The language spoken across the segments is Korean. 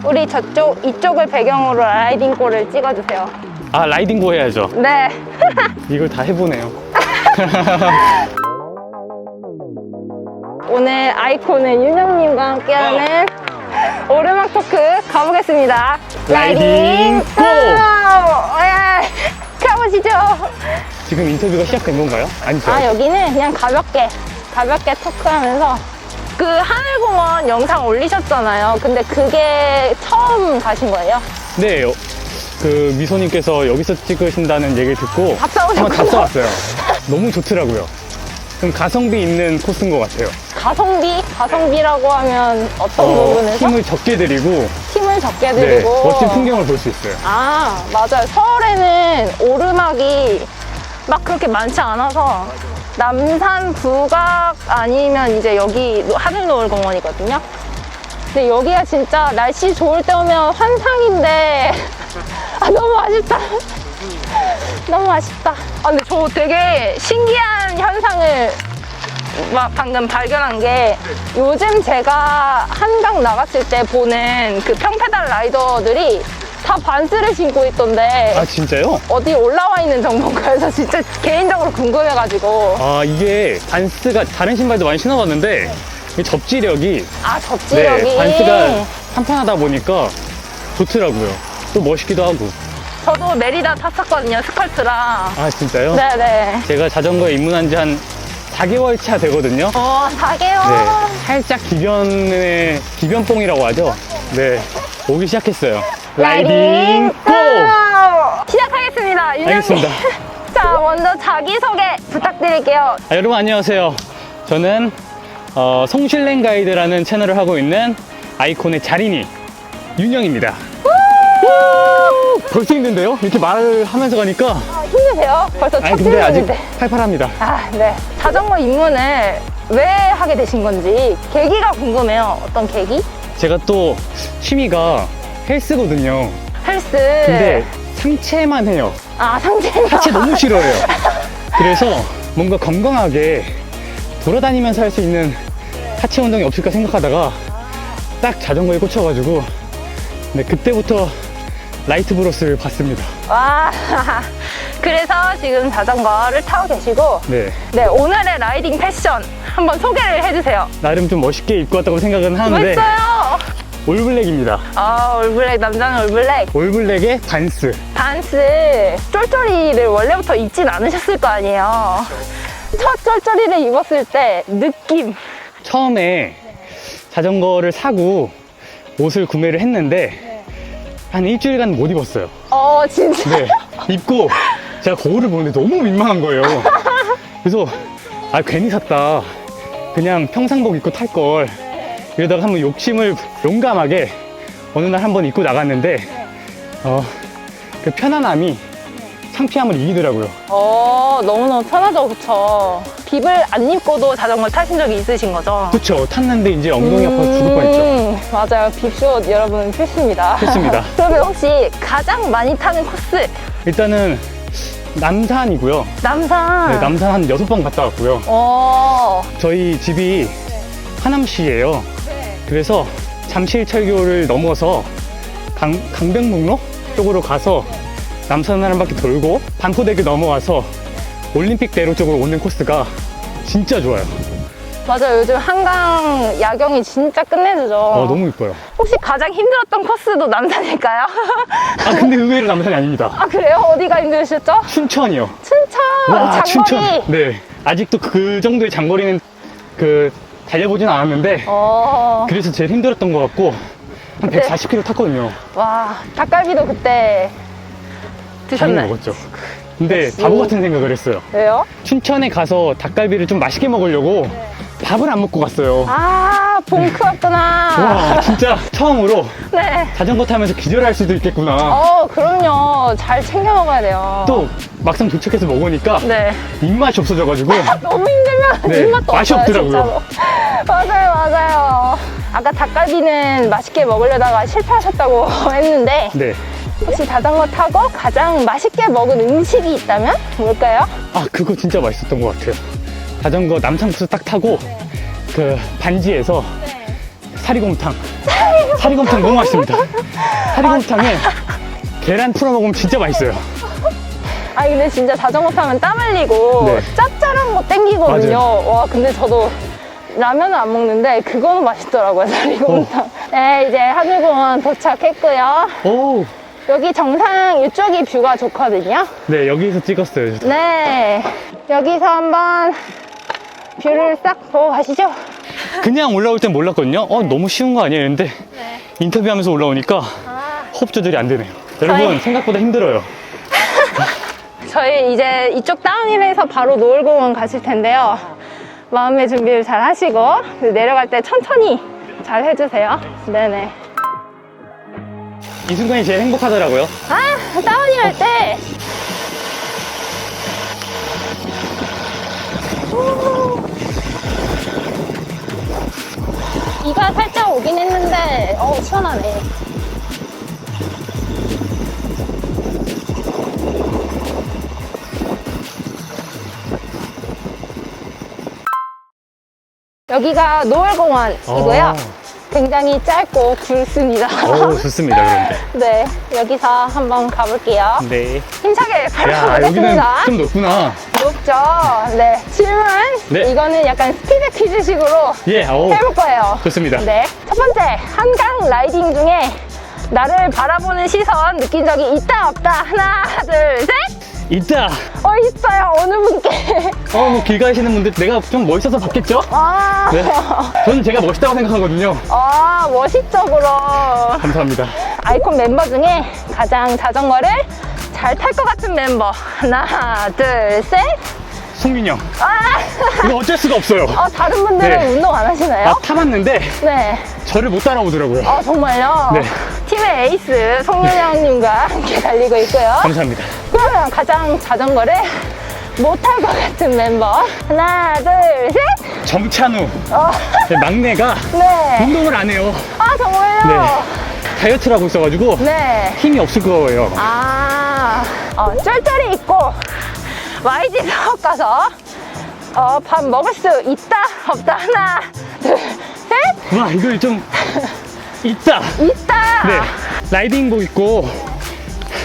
우리 이쪽을 배경으로 라이딩골을 찍어주세요. 아, 라이딩고 해야죠. 네. 이걸 다 해보네요. 오늘 아이콘의 윤영님과 함께하는 오르막 토크 가보겠습니다. 라이딩 고! 예, 가보시죠. 지금 인터뷰가 시작된 건가요? 아니죠? 아, 여기는 그냥 가볍게 토크하면서 그 하늘공원 영상 올리셨잖아요. 근데 그게 처음 가신 거예요? 네, 그 미소님께서 여기서 찍으신다는 얘기를 듣고 갔다 한번 오셨구나. 갔다 왔어요. 너무 좋더라고요. 좀 가성비 있는 코스인 것 같아요. 가성비라고 하면 어떤 부분에서? 힘을 적게 들이고 힘을 적게 네, 들이고 멋진 풍경을 볼 수 있어요. 아, 맞아요. 서울에는 오르막이 막 그렇게 많지 않아서 남산 부각 아니면 이제 여기 하늘노을공원이거든요. 근데 여기가 진짜 날씨 좋을 때 오면 환상인데 아, 너무 아쉽다. 너무 아쉽다. 아, 근데 저 되게 신기한 현상을 방금 발견한 게 요즘 제가 한강 나갔을 때 보는 그 평페달 라이더들이 다 반스를 신고 있던데 아, 진짜요? 어디 올라와 있는 정보인가 해서 진짜 개인적으로 궁금해가지고. 아, 이게 반스가 다른 신발도 많이 신어봤는데 이 접지력이 아, 접지력이 네, 반스가 탄탄하다 보니까 좋더라고요. 또 멋있기도 하고. 저도 메리다 탔었거든요, 스컬트랑. 아, 진짜요? 네네. 제가 자전거에 입문한 지 한 4개월 차 되거든요. 4개월. 네, 살짝 기변뽕이라고 하죠. 네, 오기 시작했어요. 라이딩 고! 시작하겠습니다, 윤영님. 알겠습니다. 자, 먼저 자기소개 부탁드릴게요. 아, 여러분 안녕하세요. 저는 송실랭 가이드라는 채널을 하고 있는 아이콘의 자린이 윤영입니다. 벌써 힘든데요? 이렇게 말을 하면서 가니까. 아, 힘드세요? 벌써 첫 아니 근데 아직 시간인데. 팔팔합니다. 아, 네. 자전거 입문을 왜 하게 되신 건지 계기가 궁금해요. 어떤 계기? 제가 또 취미가 헬스거든요. 헬스. 근데 상체만 해요. 아, 상체가. 하체 너무 싫어해요. 그래서 뭔가 건강하게 돌아다니면서 할 수 있는 하체 운동이 없을까 생각하다가 딱 자전거에 꽂혀가지고 네, 그때부터 라이트 브로스를 봤습니다. 와. 그래서 지금 자전거를 타고 계시고. 네, 네, 오늘의 라이딩 패션 한번 소개를 해주세요. 나름 좀 멋있게 입고 왔다고 생각은 하는데 멋있어요. 올블랙입니다. 아, 올블랙, 남자는 올블랙. 올블랙에 반스. 반스. 쫄쫄이를 원래부터 입진 않으셨을 거 아니에요. 첫 쫄쫄이를 입었을 때 느낌. 처음에 자전거를 사고 옷을 구매를 했는데 한 일주일간 못 입었어요. 진짜. 네, 입고 제가 거울을 보는데 너무 민망한 거예요. 그래서 아, 괜히 샀다. 그냥 평상복 입고 탈 걸. 이러다가 한번 욕심을 용감하게 어느 날 한번 입고 나갔는데 그 편안함이 창피함을 이기더라고요. 너무너무 편하죠, 그쵸? 빕을 안 입고도 자전거 타신 적이 있으신 거죠? 그쵸, 탔는데 이제 엉덩이 아파서 죽을 뻔했죠. 맞아요. 빕숏 여러분 필수입니다. 필수입니다. 그러면 혹시 가장 많이 타는 코스? 일단은 남산이고요. 남산. 네, 남산 한 6번 갔다 왔고요. 저희 집이 하남시예요. 그래서 잠실철교를 넘어서 강변북로 쪽으로 가서 남산을 한 바퀴 돌고 반포대교 넘어와서 올림픽대로 쪽으로 오는 코스가 진짜 좋아요. 맞아요. 요즘 한강 야경이 진짜 끝내주죠. 너무 이뻐요. 혹시 가장 힘들었던 코스도 남산일까요? 아, 근데 의외로 남산이 아닙니다. 아, 그래요? 어디가 힘드셨죠? 춘천이요. 춘천! 와, 장거리! 춘천. 네. 아직도 그 정도의 장거리는 달려보진 않았는데 그래서 제일 힘들었던 것 같고 한 140km 탔거든요. 와, 닭갈비도 그때 많이 드셨나요? 먹었죠. 근데 역시. 바보 같은 생각을 했어요. 왜요? 춘천에 가서 닭갈비를 좀 맛있게 먹으려고 밥을 안 먹고 갔어요. 아, 봉크 왔구나. 와, 진짜 처음으로 네. 자전거 타면서 기절할 수도 있겠구나. 그럼요. 잘 챙겨 먹어야 돼요. 또 막상 도착해서 먹으니까 네. 입맛이 없어져가지고 너무 힘들면 네, 입맛도 맛이 없어요, 없더라고요. 진짜로. 맞아요. 아까 닭갈비는 맛있게 먹으려다가 실패하셨다고 했는데 네. 혹시 자전거 타고 가장 맛있게 먹은 음식이 있다면 뭘까요? 아, 그거 진짜 맛있었던 것 같아요. 자전거 남산 코스 딱 타고 그 반지에서 사리곰탕. 사리곰탕 너무 맛있습니다. 사리곰탕에 계란 풀어 먹으면 진짜 맛있어요. 아니 근데 진짜 자전거 타면 땀 흘리고 네. 짭짤한 거 땡기거든요. 맞아요. 와 근데 저도 라면은 안 먹는데 그거는 맛있더라고요. 사리곰탕. 네 이제 하늘공원 도착했고요. 오. 여기 정상 이쪽이 뷰가 좋거든요. 네, 여기서 찍었어요. 네 여기서 한번 뷰를 싹 보고 가시죠. 그냥 올라올 땐 몰랐거든요. 너무 쉬운 거 아니에요? 근데 네. 인터뷰하면서 올라오니까 호흡 조절이 안 되네요. 여러분, 저희- 생각보다 힘들어요. 저희 이제 이쪽 다운힐에서 바로 노을공원 가실 텐데요. 마음의 준비를 잘 하시고 내려갈 때 천천히 잘 해주세요. 네네. 이 순간이 제일 행복하더라고요. 아 다운힐 할 때 비가 살짝 오긴 했는데 시원하네. 여기가 노을공원이고요. 굉장히 짧고 굵습니다. 좋습니다, 그런데. 네, 여기서 한번 가볼게요. 네. 힘차게 야, 여기는 밟아보겠습니다. 좀 높구나. 높죠? 네. 질문. 네. 이거는 약간 스피드 퀴즈식으로 예, 해볼 거예요. 좋습니다. 네. 첫 번째, 한강 라이딩 중에 나를 바라보는 시선 느낀 적이 있다, 없다? 하나, 둘, 셋. 있다. 있어요. 어느 분께. 뭐 길 가시는 분들 내가 좀 멋있어서 봤겠죠? 아, 네. 저는 제가 멋있다고 생각하거든요. 멋있죠, 그럼. 감사합니다. 아이콘 멤버 중에 가장 자전거를 잘 탈 것 같은 멤버. 하나, 둘, 셋. 송민영. 이거 어쩔 수가 없어요. 다른 분들은 네. 운동 안 하시나요? 타봤는데 네. 저를 못 따라오더라고요. 정말요? 네. 팀의 에이스 송윤영님과 함께 달리고 있고요. 감사합니다. 그러면 가장 자전거를 못할 것 같은 멤버. 하나, 둘, 셋. 정찬우. 네, 막내가 네. 운동을 안 해요. 정말요? 네. 다이어트를 하고 있어가지고 네. 힘이 없을 거예요. 쫄쫄이 입고 YG 사업 가서 밥 먹을 수 있다, 없다? 하나, 둘, 셋. 와, 이걸 좀 있다. 있다. 네. 라이딩복 입고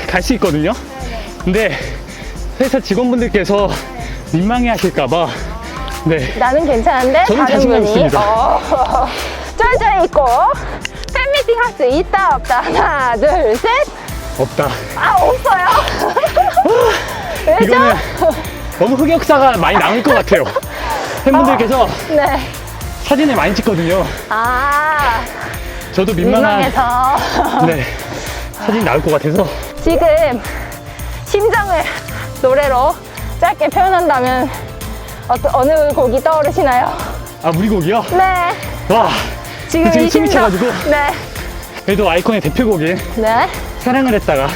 갈 수 있거든요. 근데 회사 직원분들께서 민망해 하실까봐. 네. 나는 괜찮은데 저는 다른 자신감 분이 있습니다. 쫄쫄이 입고 팬미팅 할 수 있다, 없다? 하나, 둘, 셋. 없다. 없어요. 왜죠? 이거는 너무 흑역사가 많이 남을 것 같아요. 팬분들께서 네. 사진을 많이 찍거든요. 저도 민망해서. 네. 사진 나올 것 같아서. 지금 심정을 노래로 짧게 표현한다면 어느 곡이 떠오르시나요? 무리곡이요? 네. 와. 지금 지금 이 숨이 심정. 차가지고. 네. 그래도 아이콘의 대표곡인 네. 사랑을 했다가.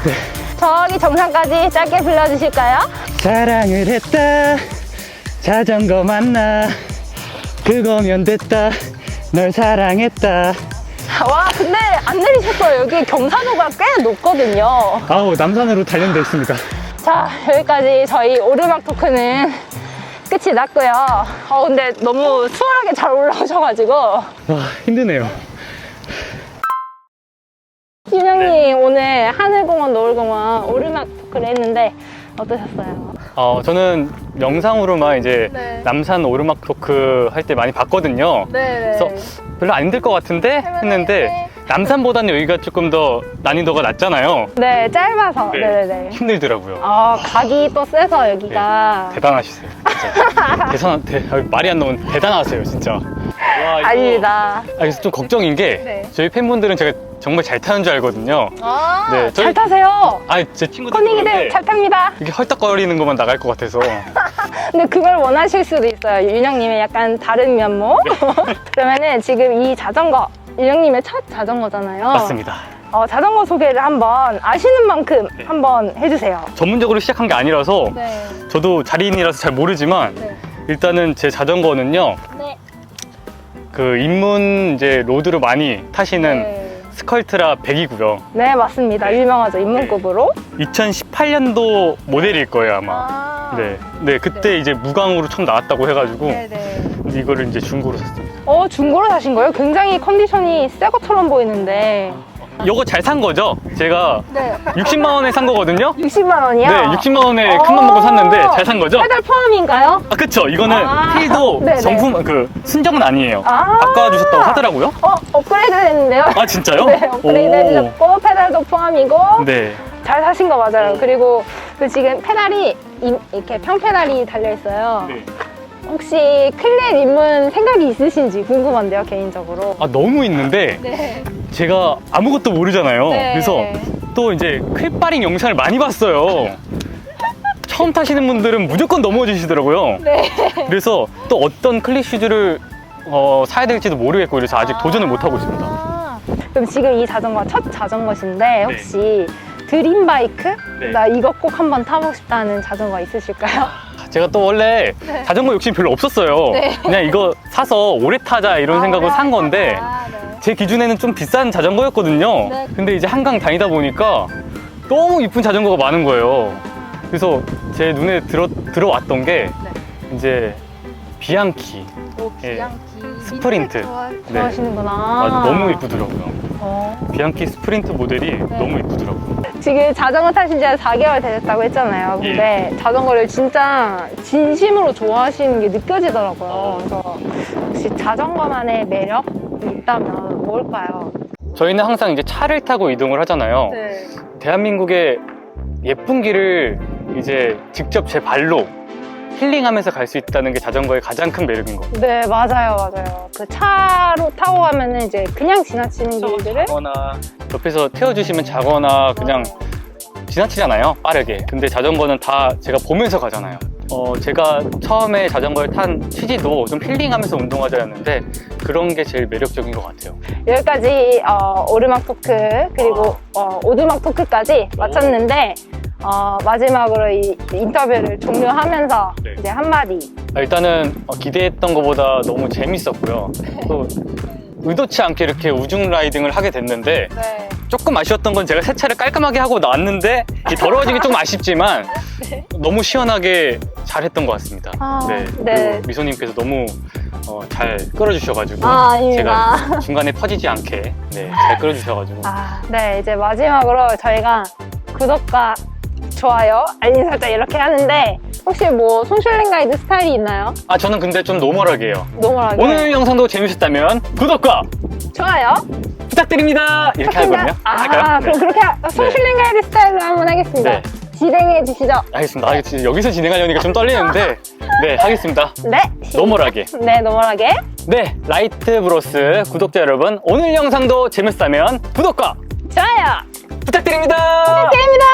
네. 저기 정상까지 짧게 불러주실까요? 사랑을 했다. 자전거 만나. 그거면 됐다. 널 사랑했다. 와, 근데 안 내리셨어요. 여기 경사도가 꽤 높거든요. 남산으로 단련돼 있습니다. 자, 여기까지 저희 오르막 토크는 끝이 났고요. 근데 너무 수월하게 잘 올라오셔가지고. 와, 힘드네요. 윤영님, 오늘 하늘공원, 노을공원 오르막 토크를 했는데 어떠셨어요? 저는 영상으로만 이제 네. 남산 오르막 토크 할 때 많이 봤거든요. 네. 그래서 별로 안 힘들 것 같은데 했는데 남산보다는 여기가 조금 더 난이도가 낮잖아요. 네, 짧아서. 네. 네네네. 힘들더라고요. 각이 또 세서 여기가. 대단하시세요. 진짜. 말이 안 나오면 대단하세요, 진짜. 와, 이거. 아닙니다. 그래서 좀 걱정인 게 네. 저희 팬분들은 제가 정말 잘 타는 줄 알거든요. 네, 잘 타세요. 제 친구들 코닝이들 잘 탑니다. 이게 헐떡거리는 것만 나갈 것 같아서. 근데 그걸 원하실 수도 있어요. 윤영님의 약간 다른 면모. 그러면은 지금 이 자전거, 윤영님의 첫 자전거잖아요. 맞습니다. 자전거 소개를 한번 아시는 만큼 한번 해주세요. 전문적으로 시작한 게 아니라서 네. 저도 자리인이라서 잘 모르지만 네. 일단은 제 자전거는요. 네. 그 입문 이제 로드로 많이 타시는 네. 스컬트라 100이고요. 네, 맞습니다. 유명하죠. 입문급으로. 2018년도 모델일 거예요, 아마. 네. 네, 그때 이제 무광으로 처음 나왔다고 해가지고 네네. 이거를 이제 중고로 샀습니다. 중고로 사신 거예요? 굉장히 컨디션이 새 것처럼 보이는데. 이거 잘 산 거죠? 제가 네. 60만 원에 산 거거든요? 60만 원이요? 네, 60만 원에 큰맘 먹고 샀는데 잘 산 거죠? 페달 포함인가요? 아, 그쵸. 이거는 휠도 네네. 정품, 순정은 아니에요. 아. 바꿔주셨다고 하더라고요. 업그레이드 됐는데요? 아, 진짜요? 네, 업그레이드 해주셨고, 페달도 포함이고, 네. 잘 사신 거 맞아요. 그리고 지금 페달이, 이렇게 평페달이 달려있어요. 네. 혹시 클렛 입문 생각이 있으신지 궁금한데요, 개인적으로. 아, 너무 있는데, 네. 제가 아무것도 모르잖아요. 네. 그래서 또 이제 클바링 영상을 많이 봤어요. 처음 타시는 분들은 무조건 넘어지시더라고요. 네. 그래서 또 어떤 클릿 슈즈를 사야 될지도 모르겠고, 그래서 아직 도전을 못하고 있습니다. 그럼 지금 이 자전거가 첫 자전거신데, 혹시 드림바이크? 네. 나 이거 꼭 한번 타보고 싶다는 자전거 있으실까요? 제가 또 원래 네. 자전거 욕심이 별로 없었어요. 네. 그냥 이거 사서 오래 타자 이런 생각으로 산 건데, 제 기준에는 좀 비싼 자전거였거든요. 네. 근데 이제 한강 다니다 보니까 너무 이쁜 자전거가 많은 거예요. 그래서 제 눈에 들어왔던 게 이제 비앙키. 비앙키. 스프린트. 좋아하시는구나. 맞아, 너무 이쁘더라고요. 비앙키 스프린트 모델이 너무 이쁘더라고요. 지금 자전거 타신 지 한 4개월 되셨다고 했잖아요. 근데 자전거를 진짜 진심으로 좋아하시는 게 느껴지더라고요. 그래서 혹시 자전거만의 매력이 있다면 뭘까요? 저희는 항상 이제 차를 타고 이동을 하잖아요. 네. 대한민국의 예쁜 길을 이제 직접 제 발로 힐링하면서 갈 수 있다는 게 자전거의 가장 큰 매력인 것 같아요. 네, 맞아요. 그 차로 타고 가면은 이제 그냥 지나치는 길들을 자거나 옆에서 태워주시면 자거나 그냥 지나치잖아요, 빠르게. 근데 자전거는 다 제가 보면서 가잖아요. 제가 처음에 자전거를 탄 취지도 좀 힐링하면서 운동하자였는데 그런 게 제일 매력적인 것 같아요. 여기까지 오르막 토크 그리고 오두막 토크까지 마쳤는데 마지막으로 이 인터뷰를 종료하면서 네. 이제 한마디. 일단은 기대했던 것보다 너무 재밌었고요. 또 의도치 않게 이렇게 우중 라이딩을 하게 됐는데 네. 조금 아쉬웠던 건 제가 세차를 깔끔하게 하고 나왔는데 이 더러워진 게 좀 아쉽지만 너무 시원하게 잘했던 것 같습니다. 네. 네. 그리고 미소님께서 너무 잘 끌어주셔가지고 아닙니다. 제가 중간에 퍼지지 않게 잘 끌어주셔가지고 네, 이제 마지막으로 저희가 구독과 좋아요, 알림 설정 이렇게 하는데 혹시 뭐 손실링 가이드 스타일이 있나요? 저는 근데 좀 노멀하게 해요. 노멀하게. 오늘 영상도 재밌었다면 구독과 좋아요 부탁드립니다 이렇게 하거든요. 할까요? 그럼 그렇게 손실링 가이드 스타일로 한번 하겠습니다. 네. 진행해 주시죠. 알겠습니다. 여기서 진행하려니까 좀 떨리는데 네, 하겠습니다. 네. 노멀하게. 네, 노멀하게. 네, 라이트 브로스 구독자 여러분, 오늘 영상도 재밌었다면 구독과 좋아요 부탁드립니다. 부탁드립니다.